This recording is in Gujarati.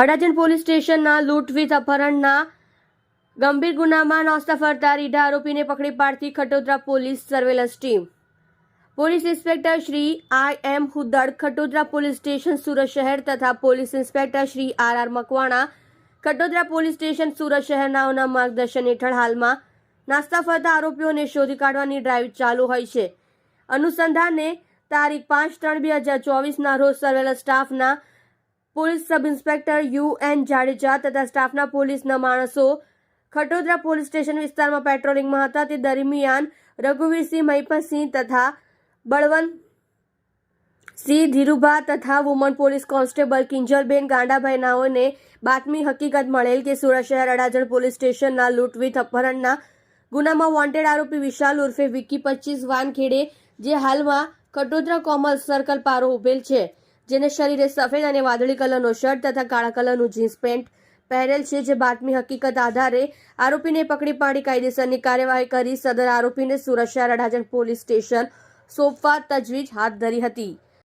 અડાજણ પોલીસ સ્ટેશનના લૂંટ વિથ અપહરણના ગંભીર ગુનામાં નાસ્તા ફરતા રીઢા આરોપીને પકડી પાડતી Khatodara police surveillance team. Police inspector Shri I.M. Huddad, Khatodara police station Surat શહેર તથા police inspector Shri R.R. Makwana, Khatodara police station Surat શહેરનાઓના માર્ગદર્શન હેઠળ હાલમાં નાસ્તા ફરતા આરોપીઓને શોધી કાઢવાની ડ્રાઇવ ચાલુ હોય છે. અનુસંધાને તારીખ 5/3/2024ના રોજ સર્વેલન્સ સ્ટાફના police sub inspector U.N. Jadeja તથા સ્ટાફના પોલીસના માણસો ખટોદરા પોલીસ સ્ટેશન વિસ્તારમાં પેટ્રોલિંગમાં હતા. તે દરમિયાન રઘુવીરસિંહ મહિપતસિંહ તથા બળવંતસિંહ ધીરુભા તથા woman police constable Kinjalben Gandabhai નાઓને બાતમી હકીકત મળેલ કે સુરત શહેર અડાજણ પોલીસ સ્ટેશનના લૂંટ વિથ અપહરણના ગુનામાં વોન્ટેડ આરોપી વિશાલ ઉર્ફે વિકી 25 વાનખેડે, જે હાલમાં ખટોદરા કોમર્સ સર્કલ પારો ઉભેલ છે, જેને શરીરે સફેદ અને વાદળી કલરનો શર્ટ તથા કાળા કલરનું જીન્સ પેન્ટ પહેરેલ છે, જે બાતમી હકીકત આધારે આરોપીને પકડી પાડી કાયદેસરની કાર્યવાહી કરી સદર આરોપીને સુરત શહેર અડાજણ પોલીસ સ્ટેશન સોંપવા તજવીજ હાથ ધરી હતી.